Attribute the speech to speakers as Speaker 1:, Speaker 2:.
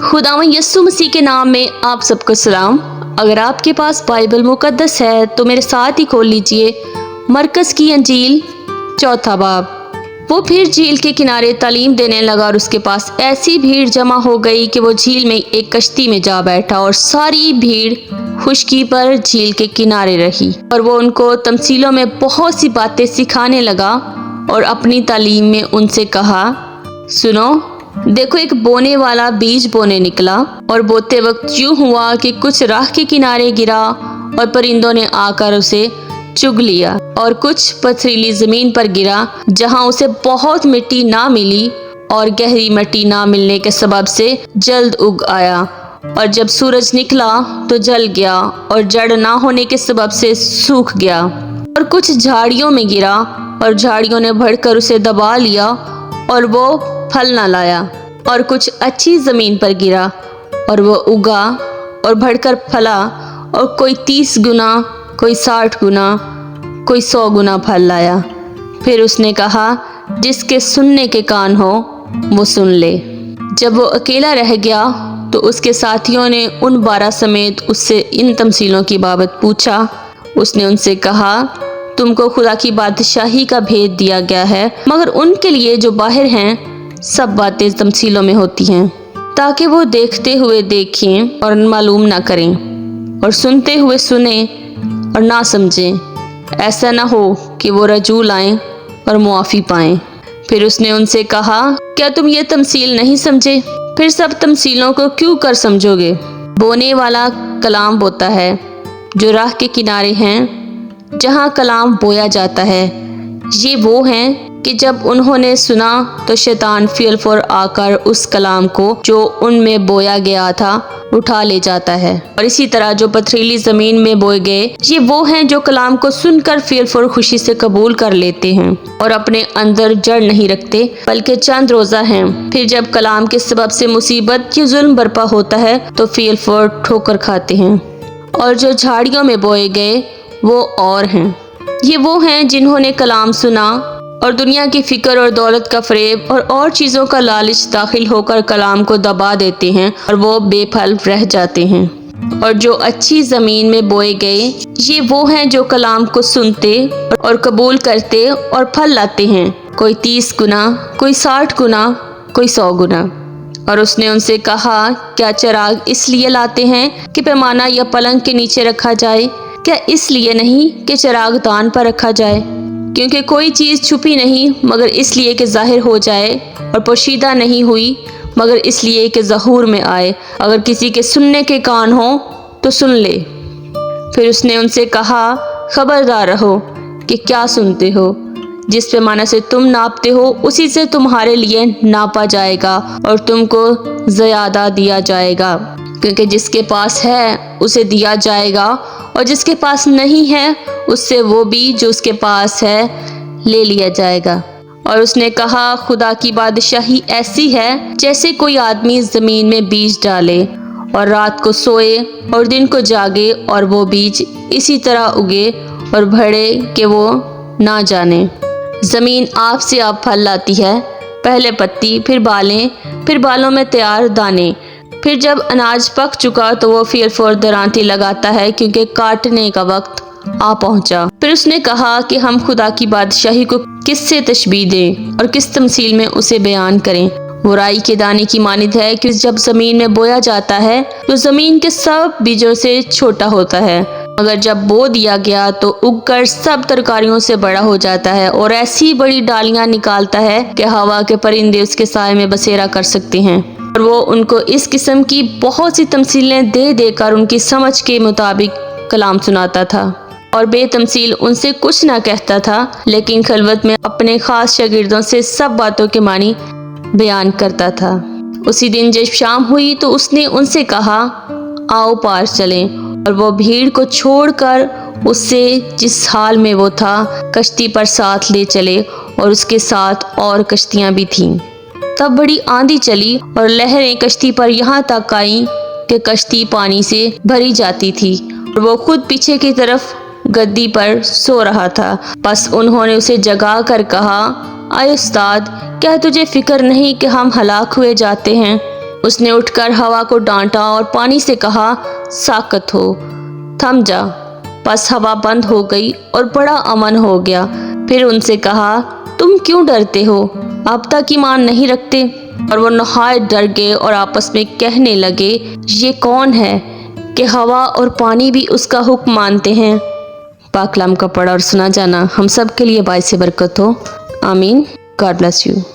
Speaker 1: खुदावंद यीशु मसीह के नाम में आप सबको सलाम। अगर आपके पास बाइबल मुकद्दस है तो मेरे साथ ही खोल लीजिए मरकस की अंजील 4 बाब। वो फिर झील के किनारे तालीम देने लगा और उसके पास ऐसी भीड़ जमा हो गई कि वो झील में एक कश्ती में जा बैठा और सारी भीड़ खुशकी पर झील के किनारे रही। और वो उनको तमसीलों में बहुत सी बातें सिखाने लगा और अपनी तालीम में उनसे कहा, सुनो, देखो, एक बोने वाला बीज बोने निकला और बोते वक्त यूं हुआ कि कुछ राह के किनारे गिरा और परिंदों ने आकर उसे चुग लिया, और कुछ पथरीली जमीन पर गिरा जहां उसे बहुत मिट्टी ना मिली और गहरी मिट्टी ना मिलने के सबब से जल्द उग आया, और जब सूरज निकला तो जल गया और जड़ ना होने के सबब से सूख गया। और कुछ झाड़ियों में गिरा और झाड़ियों ने बढ़कर उसे दबा लिया और वो फल ना लाया। और कुछ अच्छी जमीन पर गिरा और वो उगा और बढ़कर फला, और कोई 30 गुना, कोई 60 गुना, कोई 100 गुना फल लाया। फिर उसने कहा, जिसके सुनने के कान हो वो सुन ले। जब वो अकेला रह गया तो उसके साथियों ने उन 12 समेत उससे इन तमसीलों की बाबत पूछा। उसने उनसे कहा, तुमको खुदा की बादशाही का भेद दिया गया है, मगर उनके लिए जो बाहर हैं सब बातें तमसीलों में होती हैं, ताकि वो देखते हुए देखें और मालूम ना करें, और सुनते हुए सुने और ना समझें, ऐसा ना हो कि वो रजूल आएं और मुआफ़ी पाएं। फिर उसने उनसे कहा, क्या तुम ये तमसील नहीं समझे? फिर सब तमसीलों को क्यों कर समझोगे? बोने वाला कलाम बोता है जो राह के किनारे हैं, जहाँ कलाम बोया जाता है। ये वो हैं कि जब उन्होंने सुना तो शैतान फिलफोर आकर उस कलाम को जो उनमें बोया गया था उठा ले जाता है। और इसी तरह जो पथरीली जमीन में बोए गए, ये वो हैं जो कलाम को सुनकर फिलफोर खुशी से कबूल कर लेते हैं और अपने अंदर जड़ नहीं रखते, बल्कि चंद रोजा हैं। फिर जब कलाम के सबब से मुसीबत या जुल्म बर्पा होता है तो फिलफोर ठोकर खाते हैं। और जो झाड़ियों में बोए गए वो और हैं, ये वो हैं जिन्होंने कलाम सुना और दुनिया की फिक्र और दौलत का फरेब और चीज़ों का लालच दाखिल होकर कलाम को दबा देते हैं और वो बेफल रह जाते हैं। और जो अच्छी ज़मीन में बोए गए, ये वो हैं जो कलाम को सुनते और कबूल करते और फल लाते हैं, कोई 30 गुना, कोई 60 गुना, कोई 100 गुना। और उसने उनसे कहा, क्या चिराग इसलिए लाते हैं कि पैमाना या पलंग के नीचे रखा जाए? क्या इसलिए नहीं कि चिराग दान पर रखा जाए? क्योंकि कोई चीज़ छुपी नहीं मगर इसलिए कि जाहिर हो जाए, और पोशीदा नहीं हुई मगर इसलिए कि ज़हूर में आए। अगर किसी के सुनने के कान हो तो सुन ले। फिर उसने उनसे कहा, खबरदार रहो कि क्या सुनते हो। जिस पैमाने से तुम नापते हो उसी से तुम्हारे लिए नापा जाएगा और तुमको ज़्यादा दिया जाएगा। क्योंकि जिसके पास है उसे दिया जाएगा, और जिसके पास नहीं है उससे वो भी जो उसके पास है ले लिया जाएगा। और उसने कहा, खुदा की बादशाही ऐसी है जैसे कोई आदमी ज़मीन में बीज डाले और रात को सोए और दिन को जागे, और वो बीज इसी तरह उगे और बढ़े कि वो ना जाने। ज़मीन आप से आप फल लाती है, पहले पत्ती, फिर बालें, फिर बालों में तैयार दाने। फिर जब अनाज पक चुका तो वो फिलफोर दरांती लगाता है, क्योंकि काटने का वक्त आ पहुंचा। फिर उसने कहा कि हम खुदा की बादशाही को किससे तशबीह दें और किस तमसील में उसे बयान करें। वो राई के दाने की मानिद है कि जब ज़मीन में बोया जाता है तो ज़मीन के सब बीजों से छोटा होता है, मगर जब बो दिया गया तो उगकर सब तरकारियों से बड़ा हो जाता है और ऐसी बड़ी डालियां निकालता है कि हवा के परिंदे उसके साए में बसेरा कर सकते हैं। और वो उनको इस किस्म की बहुत सी तमसीलें दे देकर उनकी समझ के मुताबिक कलाम सुनाता था, और बेतमसील उनसे कुछ ना कहता था, लेकिन खलवत में अपने खास शागिर्दों से सब बातों के मानी बयान करता था। उसी दिन जब शाम हुई तो उसने उनसे कहा, आओ पार चलें। और वो भीड़ को छोड़कर उससे जिस हाल में वो था कश्ती पर साथ ले चले, और उसके साथ और कश्तियां भी थीं। तब बड़ी आंधी चली और लहरें कश्ती पर यहाँ तक आईं कि कश्ती पानी से भरी जाती थी, और वो खुद पीछे की तरफ गद्दी पर सो रहा था। बस उन्होंने उसे जगा कर कहा, आए उस्ताद, क्या तुझे फिक्र नहीं कि हम हलाक हुए जाते हैं? اس نے اٹھ کر ہوا کو ڈانٹا اور پانی سے کہا، ساکت ہو، تھم جا۔ بس ہوا بند ہو گئی اور بڑا امن ہو گیا۔ پھر ان سے کہا، تم کیوں ڈرتے ہو؟ اب تک ایمان نہیں رکھتے؟ اور وہ نہایت ڈر گئے اور آپس میں کہنے لگے، یہ کون ہے کہ ہوا اور پانی بھی اس کا حکم مانتے ہیں؟ پاک کلام کا پڑھا اور سنا جانا ہم سب کے لیے باعث برکت ہو، آمین۔ God bless you.